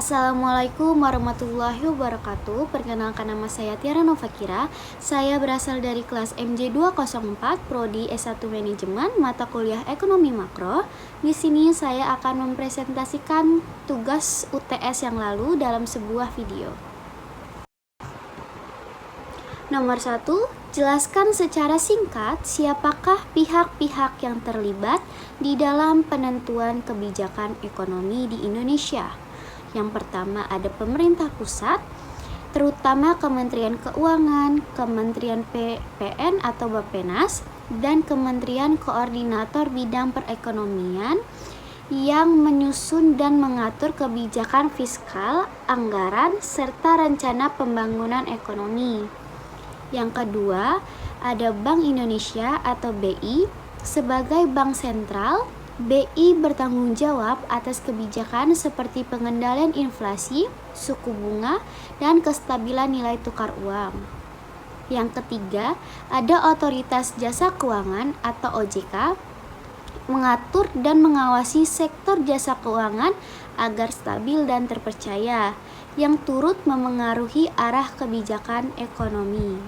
Assalamualaikum warahmatullahi wabarakatuh. Perkenalkan, nama saya Tiara Novakira. Saya berasal dari kelas MJ 204 Prodi S1 Manajemen, mata kuliah Ekonomi Makro. Di sini saya akan mempresentasikan tugas UTS yang lalu dalam sebuah video. Nomor 1, jelaskan secara singkat siapakah pihak-pihak yang terlibat di dalam penentuan kebijakan ekonomi di Indonesia. Yang pertama ada pemerintah pusat, terutama Kementerian Keuangan, Kementerian PPN atau Bappenas, dan Kementerian Koordinator Bidang Perekonomian yang menyusun dan mengatur kebijakan fiskal, anggaran, serta rencana pembangunan ekonomi. Yang kedua, ada Bank Indonesia atau BI. Sebagai bank sentral, BI bertanggung jawab atas kebijakan seperti pengendalian inflasi, suku bunga, dan kestabilan nilai tukar uang. Yang ketiga, ada Otoritas Jasa Keuangan atau OJK, mengatur dan mengawasi sektor jasa keuangan agar stabil dan terpercaya, yang turut memengaruhi arah kebijakan ekonomi.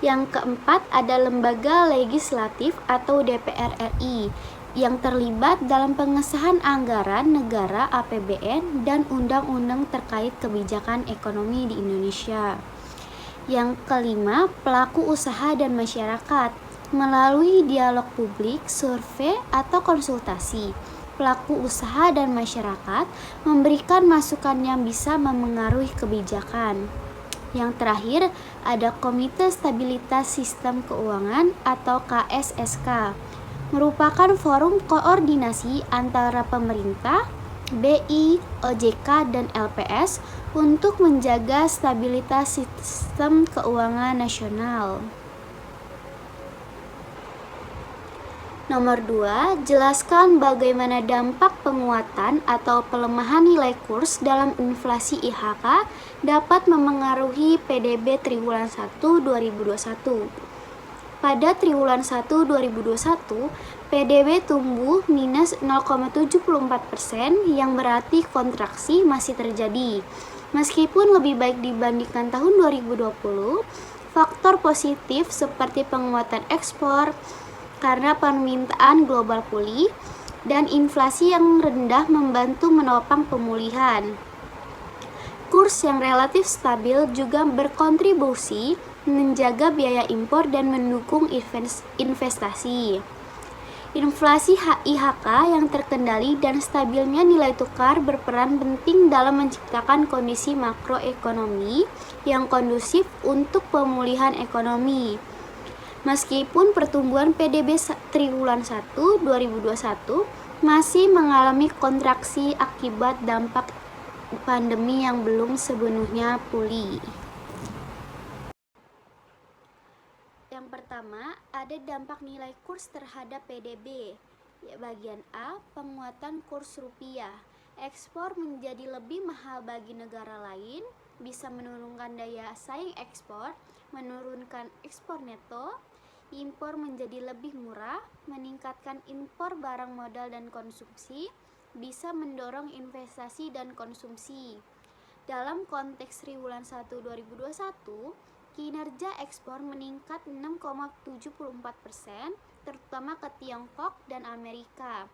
Yang keempat ada lembaga legislatif atau DPR RI yang terlibat dalam pengesahan anggaran negara APBN dan undang-undang terkait kebijakan ekonomi di Indonesia. Yang kelima, pelaku usaha dan masyarakat melalui dialog publik, survei, atau konsultasi. Pelaku usaha dan masyarakat memberikan masukan yang bisa memengaruhi kebijakan. Yang terakhir, ada Komite Stabilitas Sistem Keuangan atau KSSK, merupakan forum koordinasi antara pemerintah, BI, OJK, dan LPS untuk menjaga stabilitas sistem keuangan nasional. Nomor 2, jelaskan bagaimana dampak penguatan atau pelemahan nilai kurs dalam inflasi IHK dapat memengaruhi PDB triwulan 1 2021. Pada triwulan 1 2021, PDB tumbuh minus 0,74%, yang berarti kontraksi masih terjadi. Meskipun lebih baik dibandingkan tahun 2020, faktor positif seperti penguatan ekspor karena permintaan global pulih dan inflasi yang rendah membantu menopang pemulihan. Kurs yang relatif stabil juga berkontribusi menjaga biaya impor dan mendukung investasi. Inflasi IHK yang terkendali dan stabilnya nilai tukar berperan penting dalam menciptakan kondisi makroekonomi yang kondusif untuk pemulihan ekonomi. Meskipun pertumbuhan PDB triwulan 1 2021 masih mengalami kontraksi akibat dampak pandemi yang belum sepenuhnya pulih. Yang pertama, ada dampak nilai kurs terhadap PDB. Bagian A, penguatan kurs rupiah. Ekspor menjadi lebih mahal bagi negara lain, bisa menurunkan daya saing ekspor, menurunkan ekspor neto. Impor menjadi lebih murah, meningkatkan impor barang modal dan konsumsi, bisa mendorong investasi dan konsumsi. Dalam konteks triwulan 1 2021, kinerja ekspor meningkat 6,74%, terutama ke Tiongkok dan Amerika.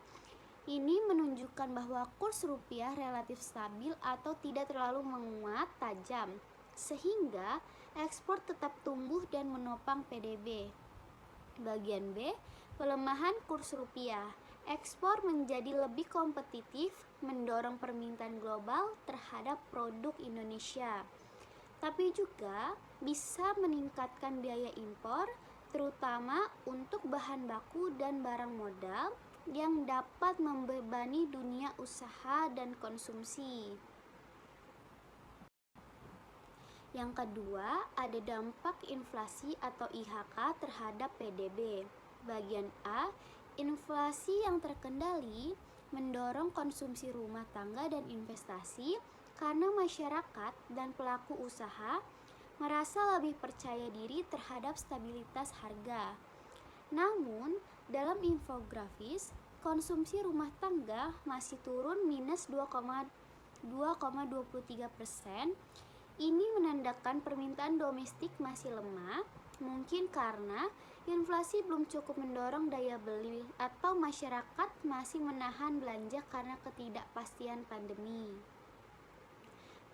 Ini menunjukkan bahwa kurs rupiah relatif stabil atau tidak terlalu menguat tajam, sehingga ekspor tetap tumbuh dan menopang PDB. Bagian B, pelemahan kurs rupiah. Ekspor menjadi lebih kompetitif, mendorong permintaan global terhadap produk Indonesia. Tapi juga bisa meningkatkan biaya impor, terutama untuk bahan baku dan barang modal yang dapat membebani dunia usaha dan konsumsi. Yang kedua, ada dampak inflasi atau IHK terhadap PDB. Bagian A, inflasi yang terkendali mendorong konsumsi rumah tangga dan investasi karena masyarakat dan pelaku usaha merasa lebih percaya diri terhadap stabilitas harga. Namun, dalam infografis, konsumsi rumah tangga masih turun minus 2,23%. Ini menandakan permintaan domestik masih lemah, mungkin karena inflasi belum cukup mendorong daya beli atau masyarakat masih menahan belanja karena ketidakpastian pandemi.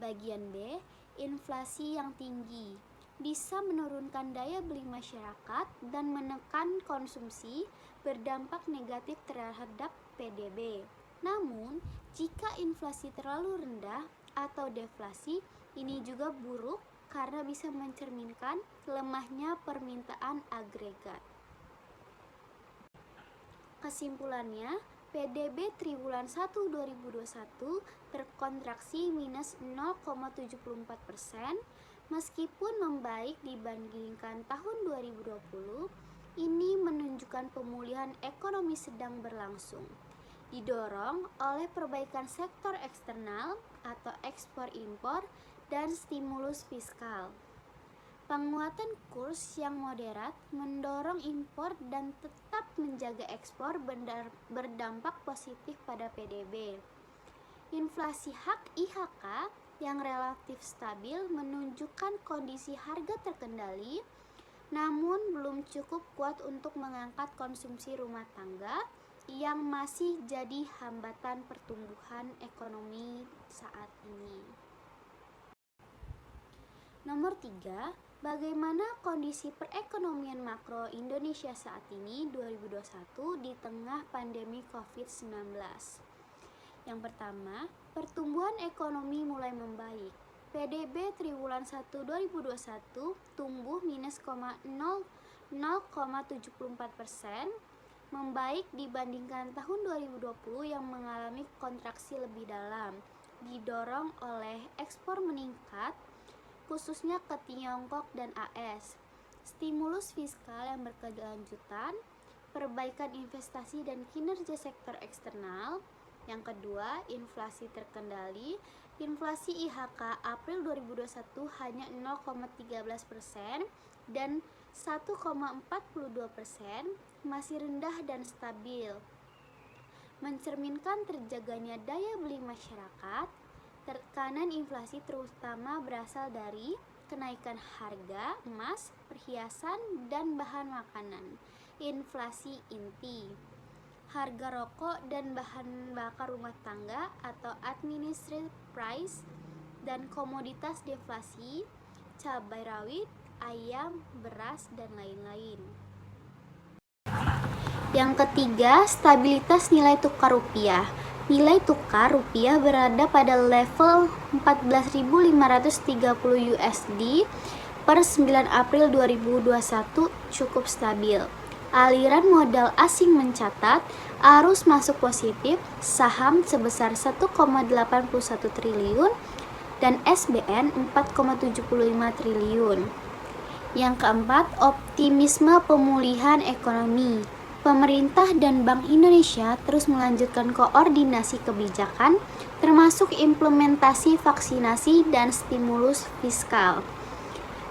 Bagian B, inflasi yang tinggi bisa menurunkan daya beli masyarakat dan menekan konsumsi, berdampak negatif terhadap PDB. Namun, jika inflasi terlalu rendah atau deflasi, ini juga buruk karena bisa mencerminkan lemahnya permintaan agregat. Kesimpulannya, PDB triwulan 1 2021 terkontraksi minus 0,74%. Meskipun membaik dibandingkan tahun 2020, ini menunjukkan pemulihan ekonomi sedang berlangsung, didorong oleh perbaikan sektor eksternal atau ekspor-impor dan stimulus fiskal. Penguatan kurs yang moderat mendorong impor dan tetap menjaga ekspor berdampak positif pada PDB. Inflasi IHK yang relatif stabil menunjukkan kondisi harga terkendali, namun belum cukup kuat untuk mengangkat konsumsi rumah tangga yang masih jadi hambatan pertumbuhan ekonomi saat ini. Nomor 3, bagaimana kondisi perekonomian makro Indonesia saat ini 2021 di tengah pandemi COVID-19? Yang pertama, pertumbuhan ekonomi mulai membaik. PDB triwulan 1 2021 tumbuh minus 0,74%, membaik dibandingkan tahun 2020 yang mengalami kontraksi lebih dalam, didorong oleh ekspor meningkat, khususnya ke Tiongkok dan AS, stimulus fiskal yang berkelanjutan, perbaikan investasi dan kinerja sektor eksternal. Yang kedua, inflasi terkendali. Inflasi IHK April 2021 hanya 0,13% dan 1,42%, masih rendah dan stabil, mencerminkan terjaganya daya beli masyarakat. Tekanan inflasi terutama berasal dari kenaikan harga emas, perhiasan, dan bahan makanan. Inflasi inti, harga rokok dan bahan bakar rumah tangga atau administrative price, dan komoditas deflasi, cabai rawit, ayam, beras, dan lain-lain. Yang ketiga, stabilitas nilai tukar rupiah. Nilai tukar rupiah berada pada level 14.530 USD per 9 April 2021 cukup stabil. Aliran modal asing mencatat arus masuk positif, saham sebesar 1,81 triliun dan SBN 4,75 triliun. Yang keempat, optimisme pemulihan ekonomi. Pemerintah dan Bank Indonesia terus melanjutkan koordinasi kebijakan, termasuk implementasi vaksinasi dan stimulus fiskal.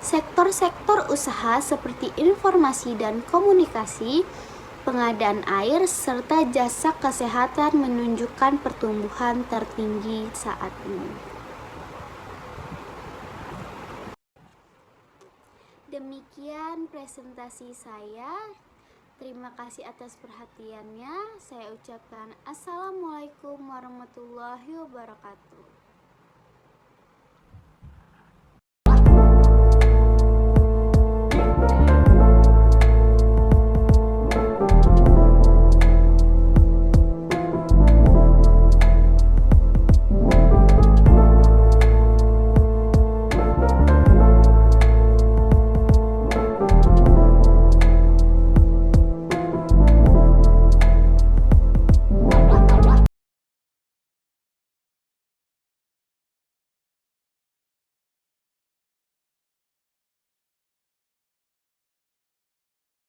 Sektor-sektor usaha seperti informasi dan komunikasi, pengadaan air, serta jasa kesehatan menunjukkan pertumbuhan tertinggi saat ini. Demikian presentasi saya. Terima kasih atas perhatiannya. Saya ucapkan Assalamualaikum warahmatullahi wabarakatuh.